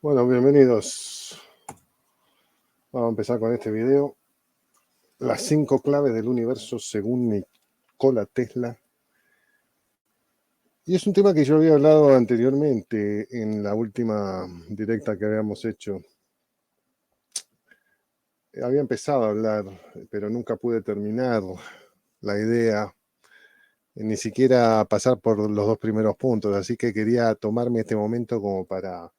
Bueno, bienvenidos. Vamos a empezar con este video. Las 5 claves del universo según Nikola Tesla. Y es un tema que yo había hablado anteriormente en la última directa que habíamos hecho. Había empezado a hablar, pero nunca pude terminar la idea, ni siquiera pasar por los dos primeros puntos. Así que quería tomarme este momento como para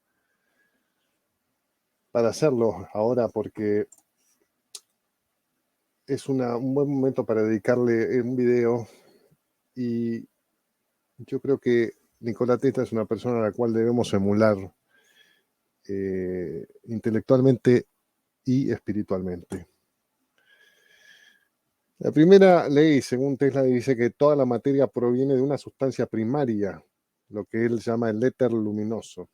hacerlo ahora, porque es un buen momento para dedicarle un video. Y yo creo que Nikola Tesla es una persona a la cual debemos emular intelectualmente y espiritualmente. La primera ley, según Tesla, dice que toda la materia proviene de una sustancia primaria, lo que él llama el éter luminoso.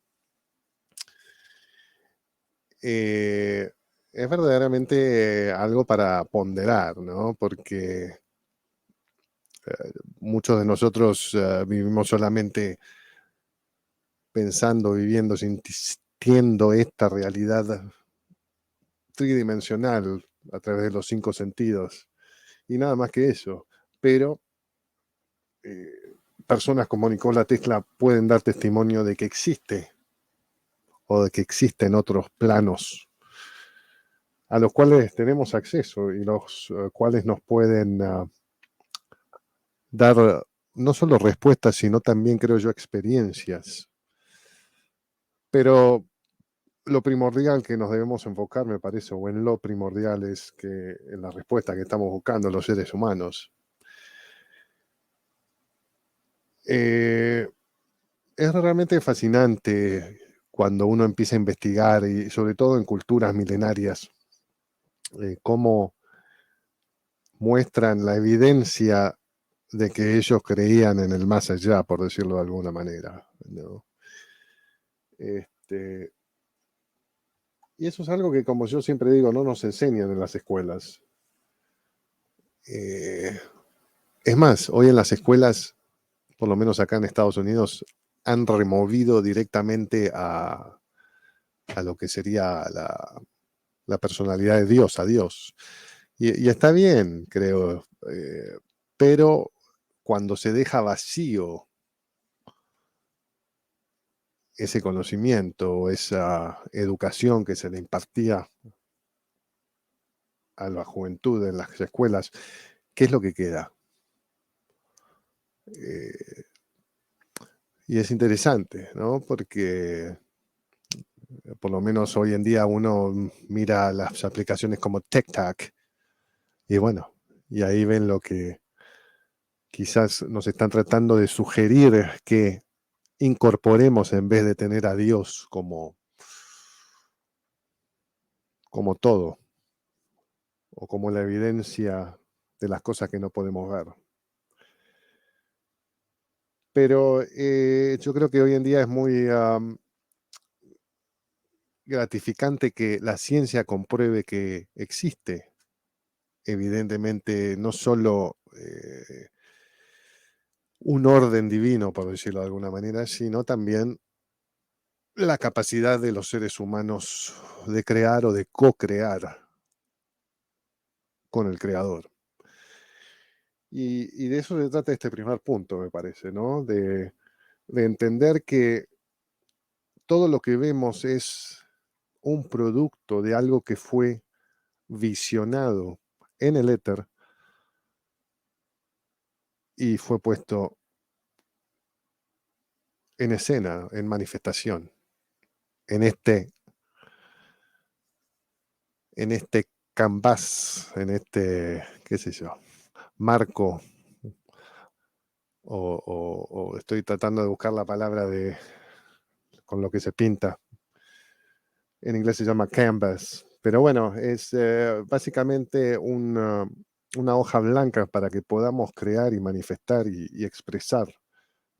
Es verdaderamente algo para ponderar, ¿no? Porque muchos de nosotros vivimos solamente pensando, viviendo, sintiendo esta realidad tridimensional a través de los 5 sentidos y nada más que eso. Pero personas como Nikola Tesla pueden dar testimonio de que existe o de que existen otros planos a los cuales tenemos acceso y los cuales nos pueden dar no solo respuestas, sino también, creo yo, experiencias. Pero lo primordial que nos debemos enfocar, me parece, o en lo primordial, es que en la respuesta que estamos buscando los seres humanos. Es realmente fascinante cuando uno empieza a investigar, y sobre todo en culturas milenarias, cómo muestran la evidencia de que ellos creían en el más allá, por decirlo de alguna manera, ¿no? Y eso es algo que, como yo siempre digo, no nos enseñan en las escuelas. Es más, hoy en las escuelas, por lo menos acá en Estados Unidos, han removido directamente a lo que sería la personalidad de Dios, a Dios. Y está bien, creo, pero cuando se deja vacío ese conocimiento, esa educación que se le impartía a la juventud en las escuelas, ¿qué es lo que queda? Y es interesante, ¿no? Porque por lo menos hoy en día uno mira las aplicaciones como TikTok y bueno, y ahí ven lo que quizás nos están tratando de sugerir que incorporemos en vez de tener a Dios como todo o como la evidencia de las cosas que no podemos ver. Pero yo creo que hoy en día es muy gratificante que la ciencia compruebe que existe, evidentemente, no solo un orden divino, por decirlo de alguna manera, sino también la capacidad de los seres humanos de crear o de co-crear con el creador. Y de eso se trata este primer punto, me parece, ¿no? De entender que todo lo que vemos es un producto de algo que fue visionado en el éter y fue puesto en escena, en manifestación, en este canvas, en este, qué sé yo, marco, o estoy tratando de buscar la palabra con lo que se pinta. En inglés se llama canvas, pero bueno, es básicamente una hoja blanca para que podamos crear y manifestar y expresar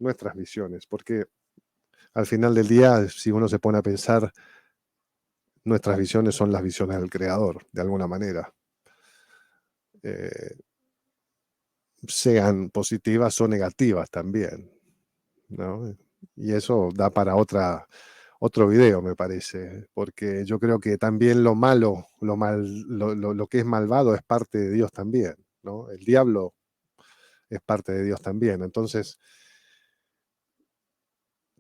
nuestras visiones, porque al final del día, si uno se pone a pensar, nuestras visiones son las visiones del creador, de alguna manera. Sean positivas o negativas también, ¿no? Y eso da para otro video, me parece, porque yo creo que también lo malo, lo que es malvado es parte de Dios también, ¿no? El diablo es parte de Dios también. Entonces,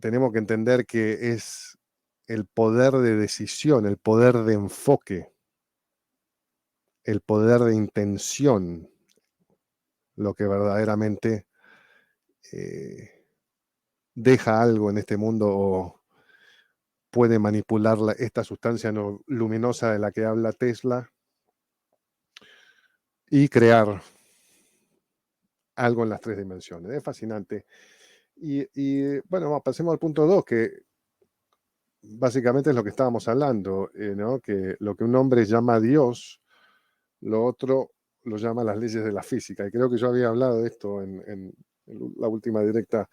tenemos que entender que es el poder de decisión, el poder de enfoque, el poder de intención, lo que verdaderamente eh, deja algo en este mundo o puede manipular esta sustancia no luminosa de la que habla Tesla y crear algo en las tres dimensiones. Es fascinante. Bueno, pasemos al punto 2, que básicamente es lo que estábamos hablando, ¿no? Que lo que un hombre llama Dios, lo otro lo llama las leyes de la física. Y creo que yo había hablado de esto en la última directa.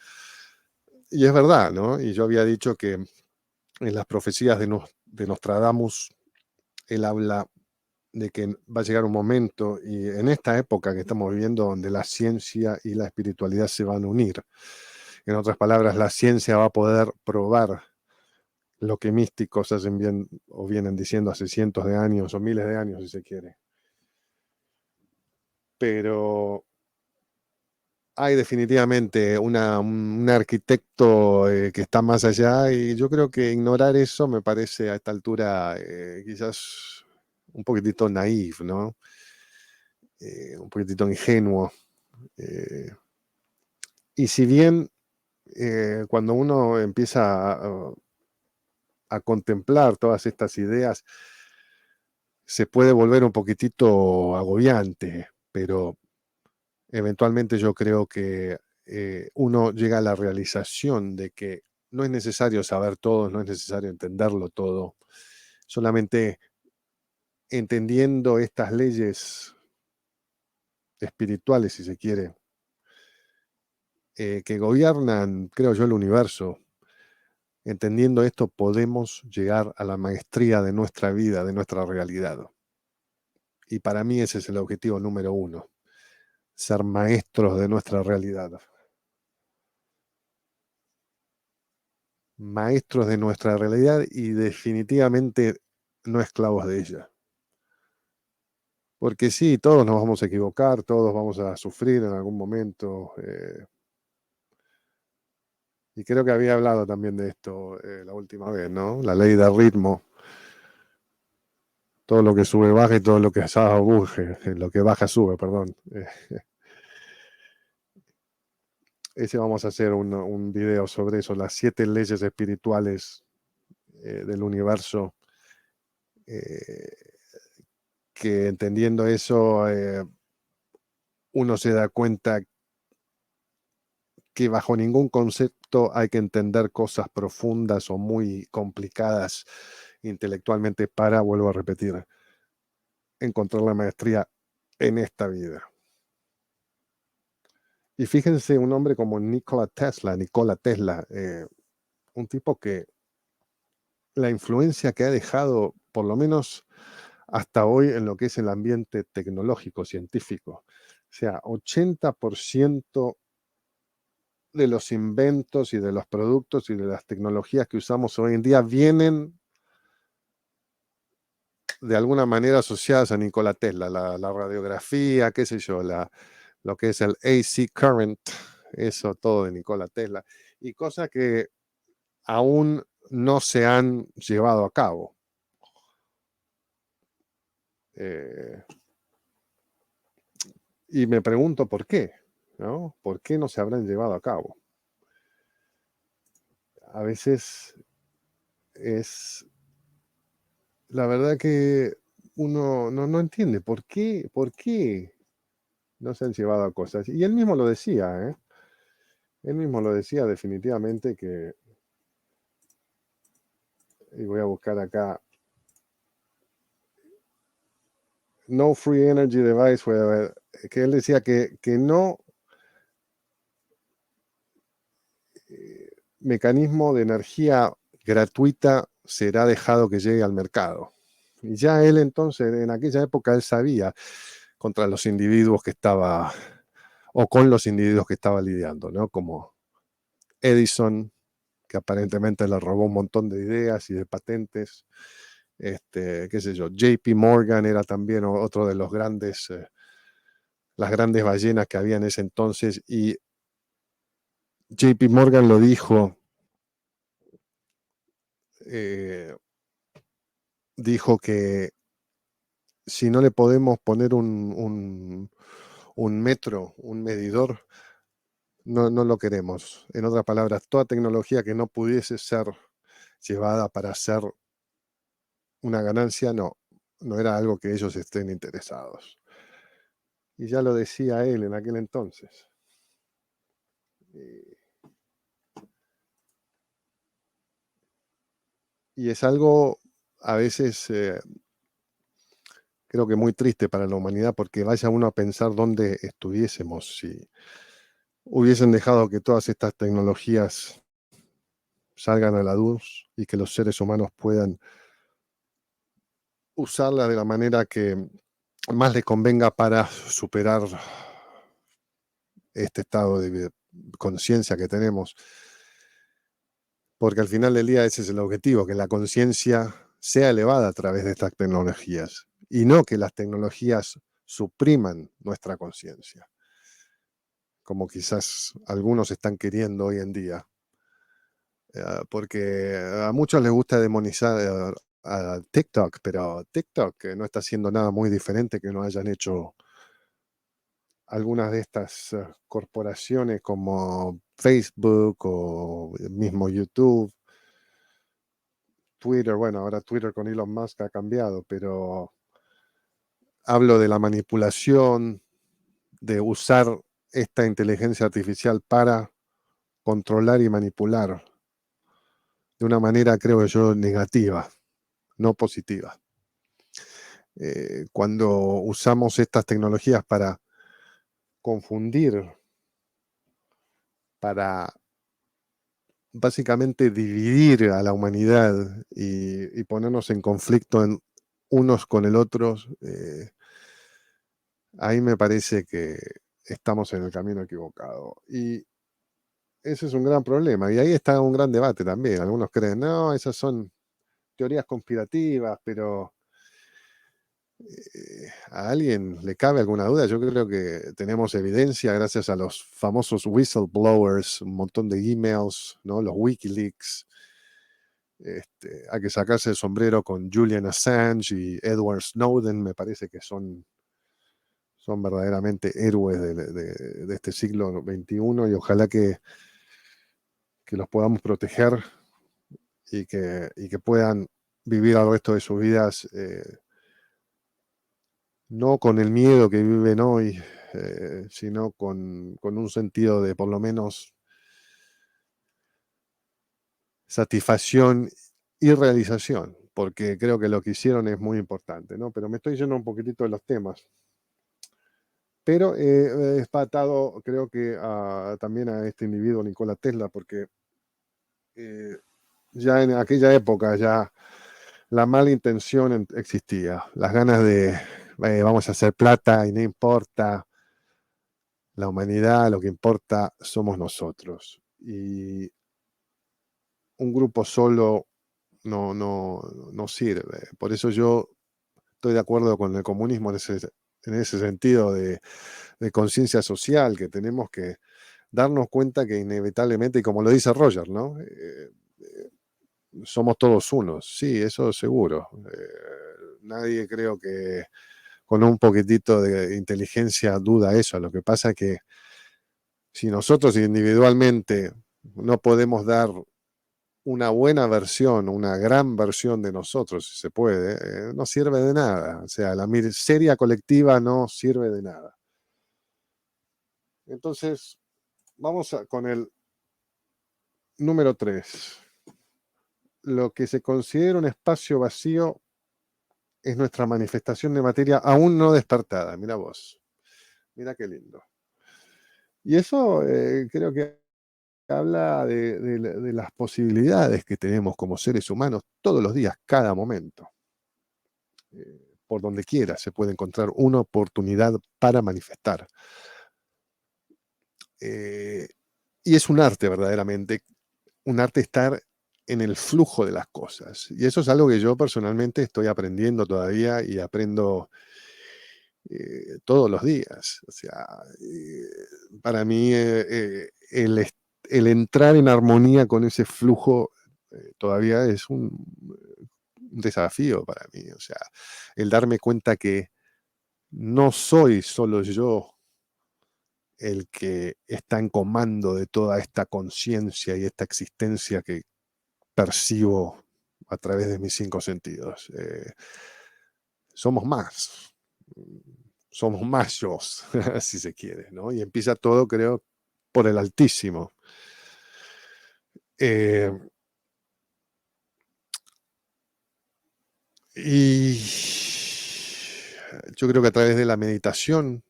Y es verdad, ¿no? Y yo había dicho que en las profecías de Nostradamus, él habla de que va a llegar un momento, y en esta época que estamos viviendo, donde la ciencia y la espiritualidad se van a unir. En otras palabras, la ciencia va a poder probar lo que místicos hacen bien o vienen diciendo hace cientos de años o miles de años, si se quiere. Pero hay definitivamente un arquitecto que está más allá, y yo creo que ignorar eso me parece a esta altura quizás un poquitito naif, ¿no? Un poquitito ingenuo. Eh, y si bien cuando uno empieza a contemplar todas estas ideas, se puede volver un poquitito agobiante, pero eventualmente yo creo que uno llega a la realización de que no es necesario saber todo, no es necesario entenderlo todo, solamente entendiendo estas leyes espirituales, si se quiere, que gobiernan, creo yo, el universo. Entendiendo esto, podemos llegar a la maestría de nuestra vida, de nuestra realidad. Y para mí ese es el objetivo número uno, ser maestros de nuestra realidad. Maestros de nuestra realidad y definitivamente no esclavos de ella. Porque sí, todos nos vamos a equivocar, todos vamos a sufrir en algún momento. Y creo que había hablado también de esto la última vez, ¿no? La ley del ritmo. Todo lo que sube baja y todo lo que baja lo que baja sube, perdón. Ese vamos a hacer un video sobre eso, las 7 leyes espirituales del universo, que entendiendo eso uno se da cuenta que bajo ningún concepto hay que entender cosas profundas o muy complicadas intelectualmente para, vuelvo a repetir, encontrar la maestría en esta vida. Y fíjense, un hombre como Nikola Tesla, un tipo que la influencia que ha dejado, por lo menos hasta hoy, en lo que es el ambiente tecnológico, científico. O sea, 80% de los inventos y de los productos y de las tecnologías que usamos hoy en día vienen de alguna manera asociadas a Nikola Tesla, la radiografía, qué sé yo, lo que es el AC current, eso todo de Nikola Tesla, y cosas que aún no se han llevado a cabo. Eh, y me pregunto por qué, ¿no? ¿Por qué no se habrán llevado a cabo? A veces es la verdad que uno no entiende por qué no se han llevado a cosas. Y él mismo lo decía, ¿eh? Él mismo lo decía definitivamente que, y voy a buscar acá, No Free Energy Device, voy a ver, que él decía que no mecanismo de energía gratuita será dejado que llegue al mercado. Y ya él entonces, en aquella época, él sabía contra los individuos que estaba, o con los individuos que estaba lidiando, ¿no? Como Edison, que aparentemente le robó un montón de ideas y de patentes. Qué sé yo, JP Morgan era también otro de los grandes, las grandes ballenas que había en ese entonces, y JP Morgan lo dijo que si no le podemos poner un metro, un medidor, no lo queremos. En otras palabras, toda tecnología que no pudiese ser llevada para hacer una ganancia, no era algo que ellos estén interesados. Y ya lo decía él en aquel entonces. Y es algo a veces creo que muy triste para la humanidad, porque vaya uno a pensar dónde estuviésemos si hubiesen dejado que todas estas tecnologías salgan a la luz y que los seres humanos puedan usarlas de la manera que más les convenga para superar este estado de conciencia que tenemos. Porque al final del día ese es el objetivo, que la conciencia sea elevada a través de estas tecnologías y no que las tecnologías supriman nuestra conciencia, como quizás algunos están queriendo hoy en día. Porque a muchos les gusta demonizar a TikTok, pero TikTok no está haciendo nada muy diferente que no hayan hecho algunas de estas corporaciones como Facebook o el mismo YouTube, Twitter. Bueno, ahora Twitter con Elon Musk ha cambiado, pero hablo de la manipulación, de usar esta inteligencia artificial para controlar y manipular de una manera, creo yo, negativa, no positiva. Cuando usamos estas tecnologías para confundir, para básicamente dividir a la humanidad y ponernos en conflicto unos con el otro, ahí me parece que estamos en el camino equivocado. Y ese es un gran problema. Y ahí está un gran debate también. Algunos creen, no, esas son teorías conspirativas, pero ¿a alguien le cabe alguna duda? Yo creo que tenemos evidencia gracias a los famosos whistleblowers, un montón de emails, ¿no? Los Wikileaks. Hay que sacarse el sombrero con Julian Assange y Edward Snowden, me parece que son verdaderamente héroes de este siglo XXI y ojalá que los podamos proteger y que puedan vivir el resto de sus vidas no con el miedo que viven hoy, sino con un sentido de por lo menos satisfacción y realización, porque creo que lo que hicieron es muy importante, ¿no? Pero me estoy yendo un poquitito de los temas. Pero es atado, creo que también a este individuo, Nikola Tesla, porque ya en aquella época ya la mala intención existía, las ganas de vamos a hacer plata y no importa la humanidad, lo que importa somos nosotros. Y un grupo solo no sirve. Por eso yo estoy de acuerdo con el comunismo en ese sentido de conciencia social, que tenemos que darnos cuenta que inevitablemente, y como lo dice Roger, ¿no? Somos todos unos, sí, eso seguro. Nadie creo que con un poquitito de inteligencia duda eso. Lo que pasa es que si nosotros individualmente no podemos dar una buena versión, una gran versión de nosotros, si se puede, no sirve de nada. O sea, la miseria colectiva no sirve de nada. Entonces, vamos con el número 3. Lo que se considera un espacio vacío es nuestra manifestación de materia aún no despertada. Mira vos, mira qué lindo. Y eso creo que habla de las posibilidades que tenemos como seres humanos todos los días, cada momento. Por donde quiera se puede encontrar una oportunidad para manifestar. Y es un arte verdaderamente un arte estar en el flujo de las cosas. Y eso es algo que yo personalmente estoy aprendiendo todavía y aprendo todos los días. O sea, para mí el entrar en armonía con ese flujo todavía es un desafío para mí. O sea, el darme cuenta que no soy solo yo el que está en comando de toda esta conciencia y esta existencia que percibo a través de mis 5 sentidos. Somos más, somos más yo, si se quiere, ¿no? Y empieza todo, creo, por el Altísimo. Eh, y yo creo que a través de la meditación,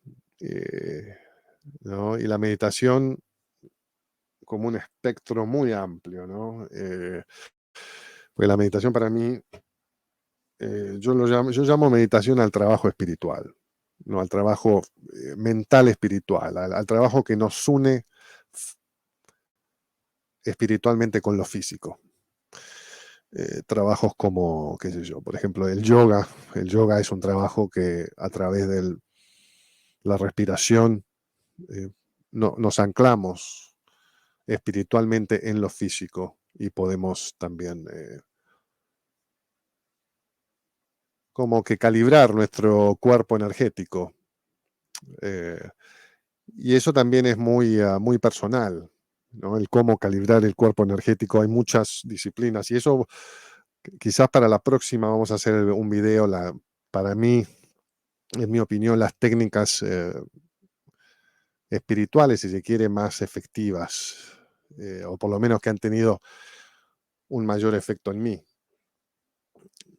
¿no? Y la meditación como un espectro muy amplio, ¿no? Porque la meditación para mí, yo llamo meditación al trabajo espiritual, ¿no? Al trabajo mental espiritual, al trabajo que nos une espiritualmente con lo físico. Trabajos como, qué sé yo, por ejemplo, el yoga. El yoga es un trabajo que a través de la respiración nos anclamos espiritualmente en lo físico y podemos también como que calibrar nuestro cuerpo energético. eh, y eso también es muy personal, ¿no? El cómo calibrar el cuerpo energético. Hay muchas disciplinas y eso quizás para la próxima vamos a hacer un video. Para mí, en mi opinión, las técnicas espirituales, si se quiere, más efectivas, o por lo menos que han tenido un mayor efecto en mí.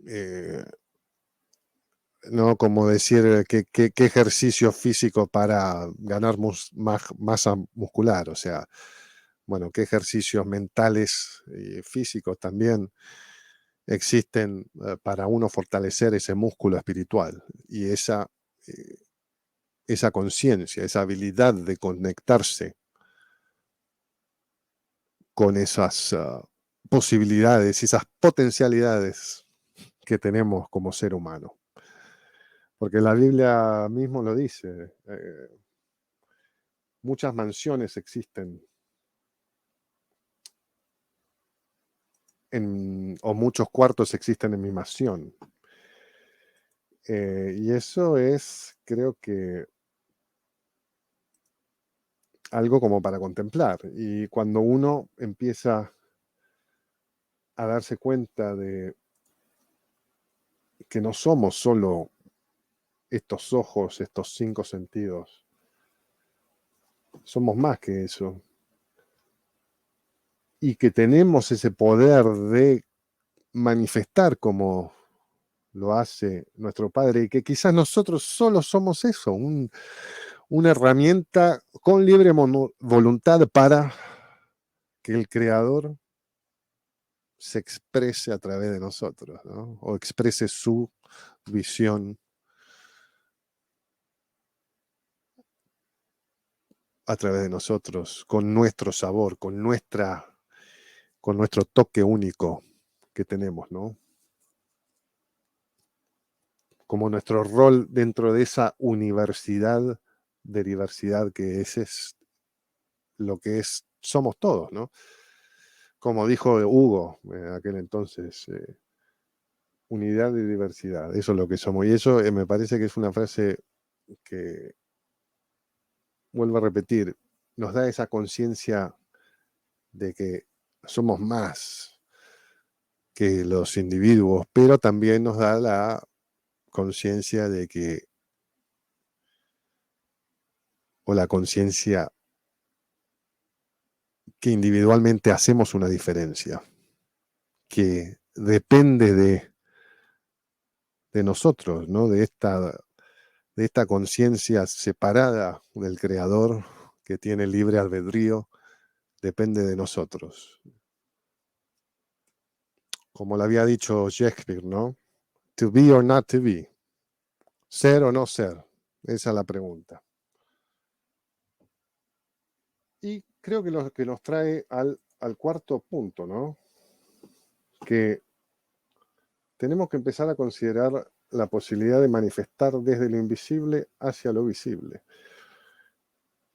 Eh, ¿No? Como decir qué ejercicio físico para ganar masa muscular, o sea, bueno, qué ejercicios mentales y físicos también existen para uno fortalecer ese músculo espiritual y eh, esa conciencia, esa habilidad de conectarse con esas posibilidades, esas potencialidades que tenemos como ser humano. Porque la Biblia mismo lo dice, muchas mansiones existen o muchos cuartos existen en mi mansión. Y eso es, creo que, algo como para contemplar. Y cuando uno empieza a darse cuenta de que no somos solo estos ojos, estos 5 sentidos, somos más que eso. Y que tenemos ese poder de manifestar como lo hace nuestro Padre, y que quizás nosotros solo somos eso, una herramienta con libre voluntad para que el Creador se exprese a través de nosotros, ¿no? O exprese su visión a través de nosotros, con nuestro sabor, con nuestro toque único que tenemos, ¿no? Como nuestro rol dentro de esa universidad de diversidad que es lo que somos todos, ¿no? Como dijo Hugo en aquel entonces, unidad y diversidad, eso es lo que somos. Y eso me parece que es una frase que, vuelvo a repetir, nos da esa conciencia de que somos más que los individuos, pero también nos da la conciencia de que, o la conciencia que individualmente hacemos una diferencia, que depende de nosotros, ¿no? De esta conciencia separada del Creador, que tiene libre albedrío, depende de nosotros. Como lo había dicho Shakespeare, ¿no? To be or not to be. Ser o no ser. Esa es la pregunta. Y creo que lo que nos trae al al cuarto punto, ¿no? Que tenemos que empezar a considerar la posibilidad de manifestar desde lo invisible hacia lo visible.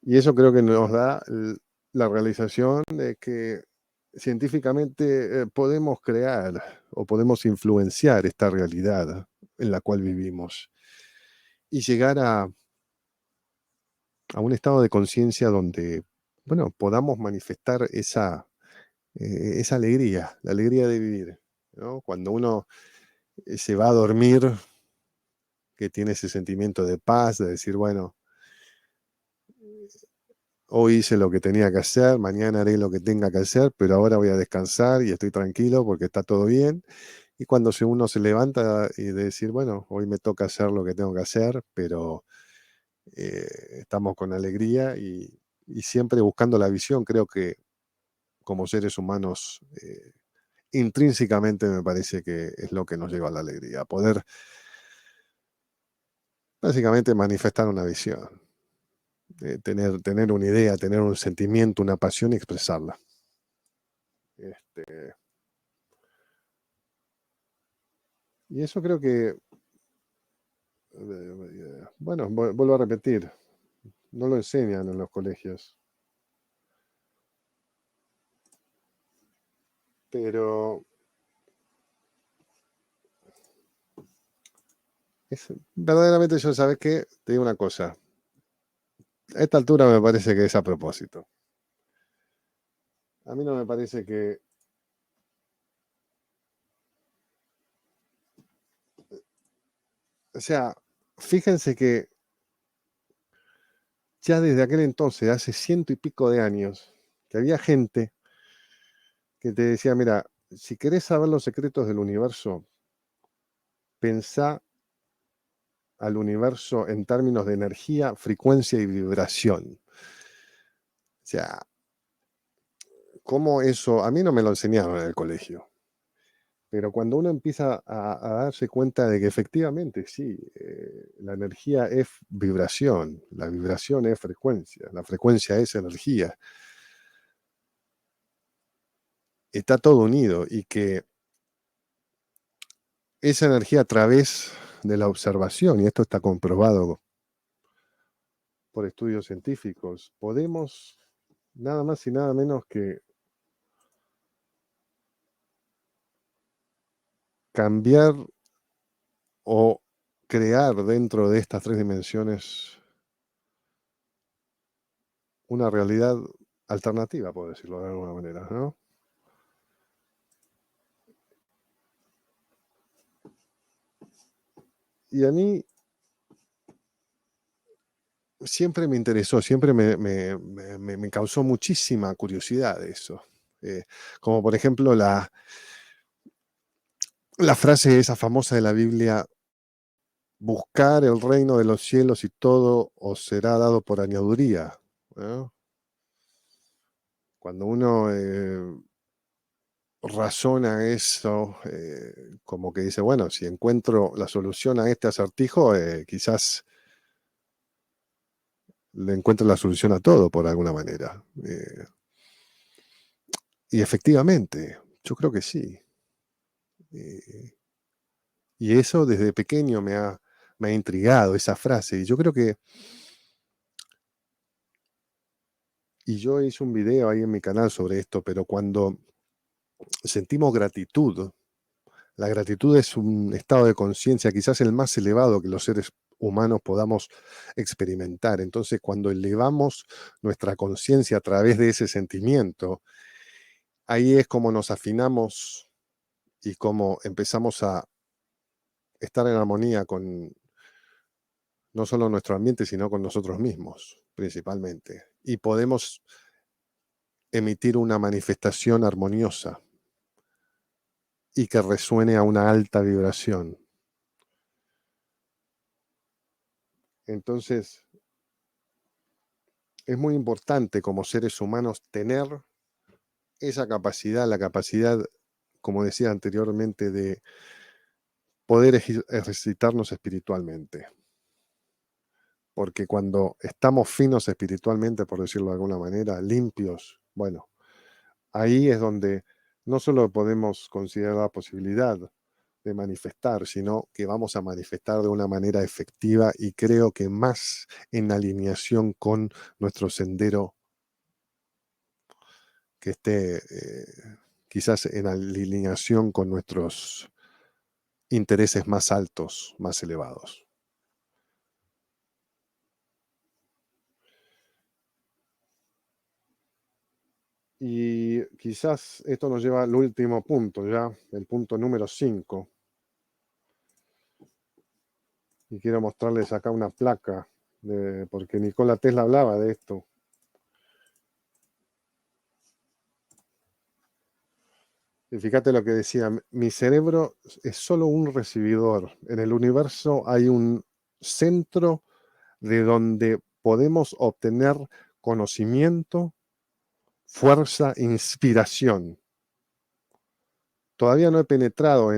Y eso creo que nos da la realización de que científicamente podemos crear o podemos influenciar esta realidad en la cual vivimos y llegar a un estado de conciencia donde, bueno, podamos manifestar esa alegría, la alegría de vivir, ¿no? Cuando uno se va a dormir, que tiene ese sentimiento de paz, de decir, bueno, hoy hice lo que tenía que hacer, mañana haré lo que tenga que hacer, pero ahora voy a descansar y estoy tranquilo porque está todo bien. Y cuando uno se levanta y de decir, bueno, hoy me toca hacer lo que tengo que hacer, pero estamos con alegría y siempre buscando la visión, creo que como seres humanos, intrínsecamente me parece que es lo que nos lleva a la alegría, poder básicamente manifestar una visión, tener una idea, tener un sentimiento, una pasión y expresarla. Este, y eso creo que, bueno, vuelvo a repetir, no lo enseñan en los colegios, pero verdaderamente yo, ¿sabes qué? Te digo una cosa, a esta altura me parece que es a propósito. A mí no me parece que, o sea, fíjense que ya desde aquel entonces, hace ciento y pico de años, que había gente que te decía, mira, si querés saber los secretos del universo, pensá al universo en términos de energía, frecuencia y vibración. O sea, ¿cómo eso? A mí no me lo enseñaron en el colegio, pero cuando uno empieza a darse cuenta de que efectivamente sí, la energía es vibración, la vibración es frecuencia, la frecuencia es energía, está todo unido y que esa energía a través de la observación, y esto está comprobado por estudios científicos, podemos nada más y nada menos que cambiar o crear dentro de estas tres dimensiones una realidad alternativa, por decirlo de alguna manera, ¿no? Y a mí siempre me interesó, siempre me causó muchísima curiosidad eso. Eh, Como por ejemplo la frase esa famosa de la Biblia, buscar el reino de los cielos y todo os será dado por añadiduría, ¿no? Cuando uno razona eso, como que dice, bueno, si encuentro la solución a este acertijo, quizás le encuentro la solución a todo por alguna manera. Y efectivamente, yo creo que sí. Eh, y eso desde pequeño me ha intrigado esa frase. Y yo creo que, y yo hice un video ahí en mi canal sobre esto, pero cuando sentimos gratitud, la gratitud es un estado de conciencia quizás el más elevado que los seres humanos podamos experimentar. Entonces, cuando elevamos nuestra conciencia a través de ese sentimiento, ahí es como nos afinamos y como empezamos a estar en armonía con no solo nuestro ambiente, sino con nosotros mismos, principalmente. Y podemos emitir una manifestación armoniosa y que resuene a una alta vibración. Entonces, es muy importante como seres humanos tener esa capacidad, la capacidad, como decía anteriormente, de poder ejercitarnos espiritualmente. Porque cuando estamos finos espiritualmente, por decirlo de alguna manera, limpios, bueno, ahí es donde no solo podemos considerar la posibilidad de manifestar, sino que vamos a manifestar de una manera efectiva y creo que más en alineación con nuestro sendero, que esté quizás en alineación con nuestros intereses más altos, más elevados. Y quizás esto nos lleva al último punto, ya, el punto número 5. Y quiero mostrarles acá una placa, porque Nikola Tesla hablaba de esto. Y fíjate lo que decía, mi cerebro es solo un recibidor. En el universo hay un centro de donde podemos obtener conocimiento, fuerza, inspiración. Todavía no he penetrado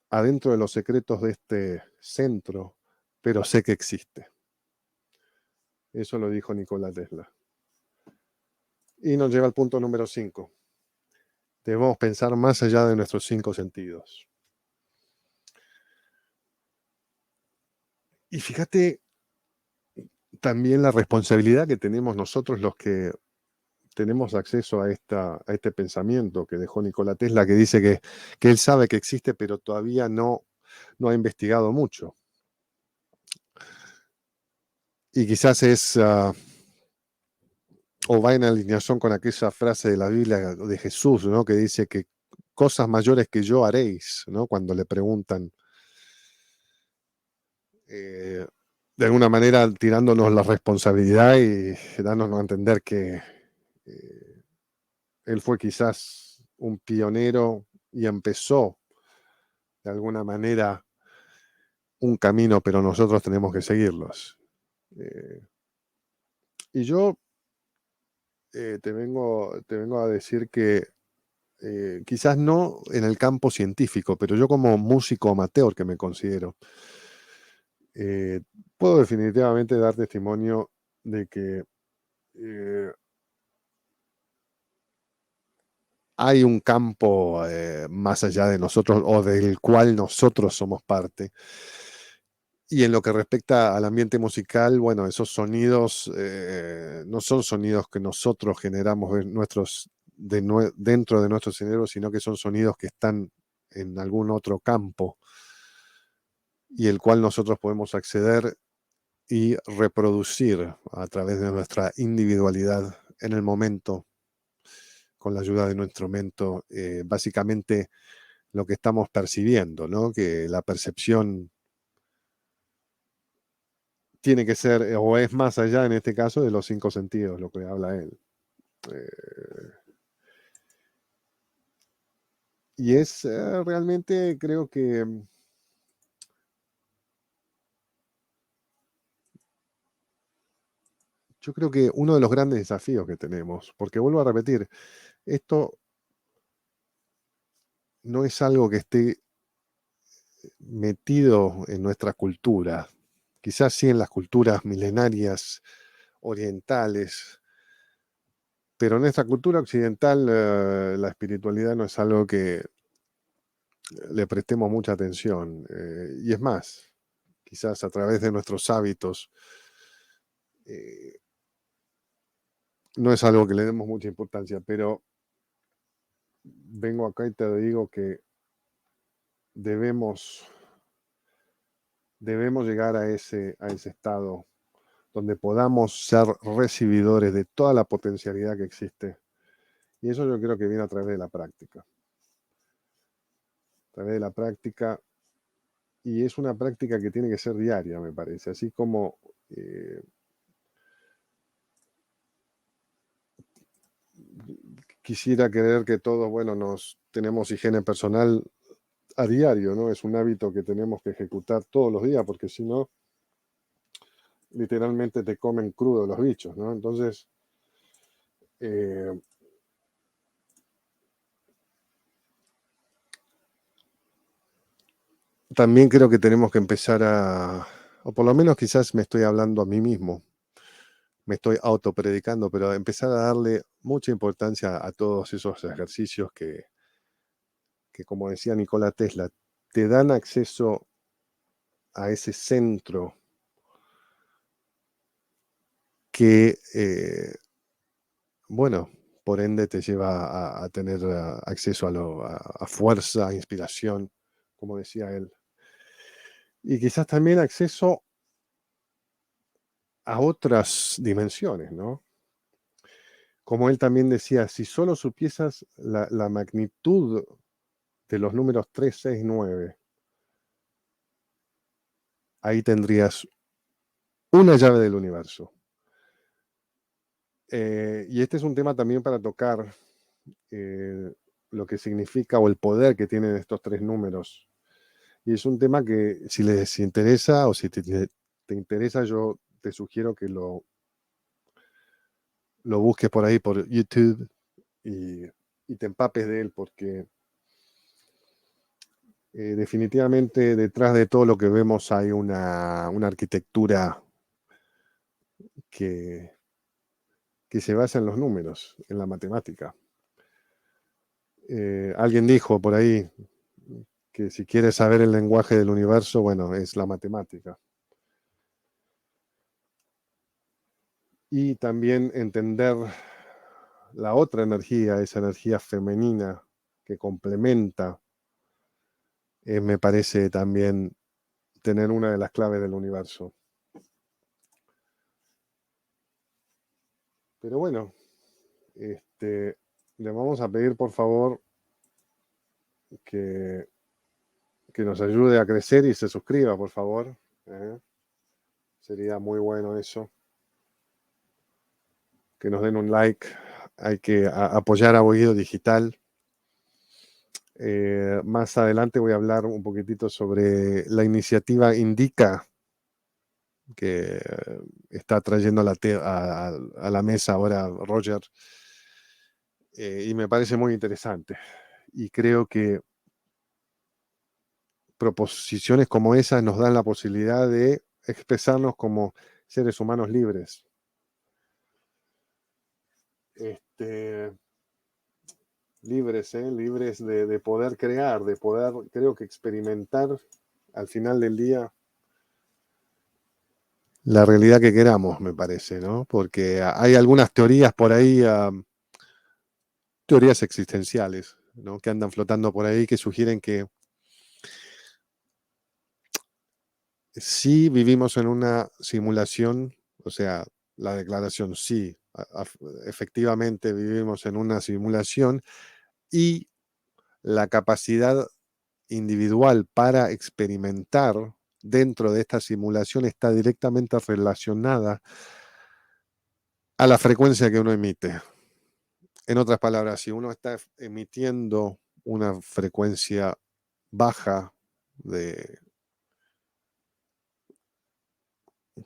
adentro de los secretos de este centro, pero sé que existe. Eso lo dijo Nikola Tesla. Y nos lleva al punto número 5. Debemos pensar más allá de nuestros 5 sentidos. Y fíjate también la responsabilidad que tenemos nosotros los que tenemos acceso a este pensamiento que dejó Nikola Tesla, que dice que él sabe que existe, pero todavía no ha investigado mucho. Y quizás o va en alineación con aquella frase de la Biblia de Jesús, ¿no? Que dice que cosas mayores que yo haréis, ¿no? Cuando le preguntan, de alguna manera tirándonos la responsabilidad y dándonos a entender que eh, él fue quizás un pionero y empezó de alguna manera un camino, pero nosotros tenemos que seguirlos. Y yo te vengo a decir que quizás no en el campo científico, pero yo como músico amateur que me considero, eh, puedo definitivamente dar testimonio de que eh, hay un campo más allá de nosotros o del cual nosotros somos parte. Y en lo que respecta al ambiente musical, bueno, esos sonidos no son sonidos que nosotros generamos dentro de nuestro cerebro, sino que son sonidos que están en algún otro campo y el cual nosotros podemos acceder y reproducir a través de nuestra individualidad en el momento, con la ayuda de nuestro instrumento, básicamente lo que estamos percibiendo, ¿no? Que la percepción tiene que ser, o es más allá en este caso, de los 5 sentidos, lo que habla él. Eh, y es realmente, creo que, yo creo que uno de los grandes desafíos que tenemos, porque vuelvo a repetir, esto no es algo que esté metido en nuestra cultura, quizás sí en las culturas milenarias orientales, pero en nuestra cultura occidental la espiritualidad no es algo que le prestemos mucha atención. Y es más, quizás a través de nuestros hábitos, eh, no es algo que le demos mucha importancia, pero vengo acá y te digo que debemos, debemos llegar a ese estado donde podamos ser recibidores de toda la potencialidad que existe. Y eso yo creo que viene a través de la práctica. A través de la práctica, y es una práctica que tiene que ser diaria, me parece. Así como quisiera creer que todos, bueno, nos tenemos higiene personal a diario, ¿no? Es un hábito que tenemos que ejecutar todos los días, porque si no, literalmente te comen crudo los bichos, ¿no? Entonces, eh, también creo que tenemos que empezar o por lo menos quizás me estoy hablando a mí mismo, me estoy autopredicando, pero empezar a darle mucha importancia a todos esos ejercicios que, como decía Nikola Tesla, te dan acceso a ese centro que, bueno, por ende te lleva a tener acceso a fuerza, a inspiración, como decía él. Y quizás también acceso a otras dimensiones, ¿no? Como él también decía, si solo supieras la magnitud de los números 3, 6, 9, ahí tendrías una llave del universo. Y este es un tema también para tocar lo que significa o el poder que tienen estos tres números. Y es un tema que si les interesa o si te interesa, yo te sugiero que lo busques por ahí, por YouTube, y te empapes de él, porque definitivamente detrás de todo lo que vemos hay una arquitectura que se basa en los números, en la matemática. Alguien dijo por ahí que si quieres saber el lenguaje del universo, bueno, es la matemática. Y también entender la otra energía, esa energía femenina que complementa, me parece también tener una de las claves del universo. Pero bueno, le vamos a pedir por favor que nos ayude a crecer y se suscriba, por favor. Sería muy bueno eso. Que nos den un like. Hay que apoyar a Oído Digital. Más adelante voy a hablar un poquitito sobre la iniciativa Indica, que está trayendo a la mesa ahora Roger. Y me parece muy interesante. Y creo que proposiciones como esas nos dan la posibilidad de expresarnos como seres humanos libres. Libres de poder crear, de poder, creo que experimentar al final del día la realidad que queramos, me parece, ¿no? Porque hay algunas teorías por ahí, teorías existenciales, ¿no? Que andan flotando por ahí que sugieren que sí vivimos en una simulación, o sea, la declaración sí, efectivamente vivimos en una simulación y la capacidad individual para experimentar dentro de esta simulación está directamente relacionada a la frecuencia que uno emite. En otras palabras, si uno está emitiendo una frecuencia baja de,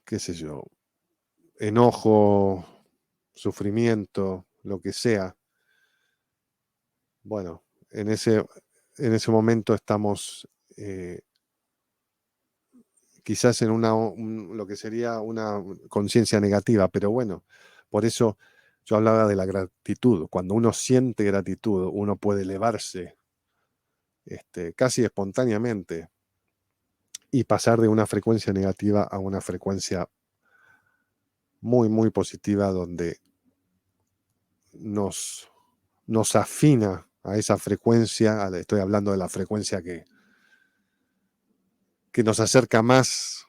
qué sé yo, enojo, sufrimiento, lo que sea, bueno, en ese momento estamos quizás en lo que sería una conciencia negativa, pero bueno, por eso yo hablaba de la gratitud. Cuando uno siente gratitud, uno puede elevarse casi espontáneamente y pasar de una frecuencia negativa a una frecuencia muy, muy positiva donde nos afina a esa frecuencia. Estoy hablando de la frecuencia que nos acerca más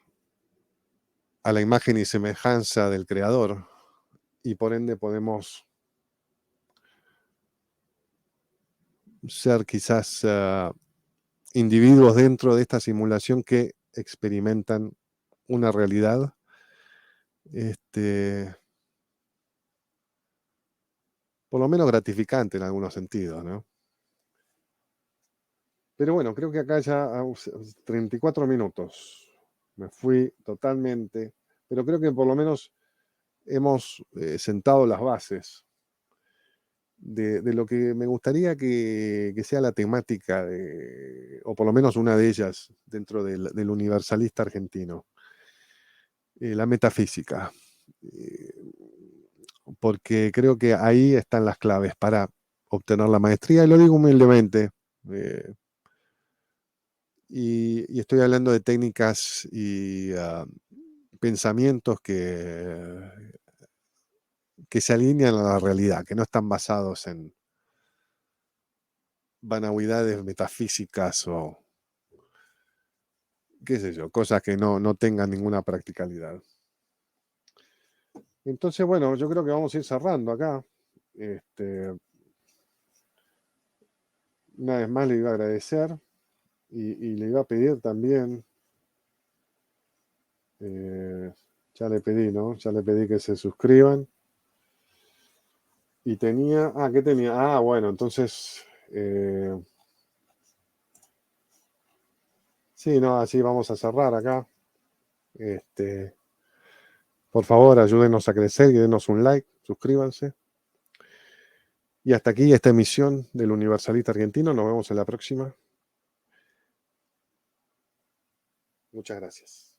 a la imagen y semejanza del Creador, y por ende podemos ser quizás individuos dentro de esta simulación que experimentan una realidad por lo menos gratificante en algunos sentidos, ¿no? Pero bueno, creo que acá ya a 34 minutos me fui totalmente, pero creo que por lo menos hemos sentado las bases de lo que me gustaría que sea la temática, o por lo menos una de ellas dentro del universalista argentino, la metafísica. porque creo que ahí están las claves para obtener la maestría, y lo digo humildemente. eh, y estoy hablando de técnicas y pensamientos que se alinean a la realidad, que no están basados en banalidades metafísicas o qué sé yo, cosas que no tengan ninguna practicalidad. Entonces, bueno, yo creo que vamos a ir cerrando acá. Este, una vez más le iba a agradecer y le iba a pedir también, eh, ya le pedí, ¿no? Ya le pedí que se suscriban. Y tenía, ¿qué tenía? Bueno, entonces, sí, no, así vamos a cerrar acá. Este, por favor, ayúdenos a crecer y denos un like, suscríbanse. Y hasta aquí esta emisión del Universalista Argentino. Nos vemos en la próxima. Muchas gracias.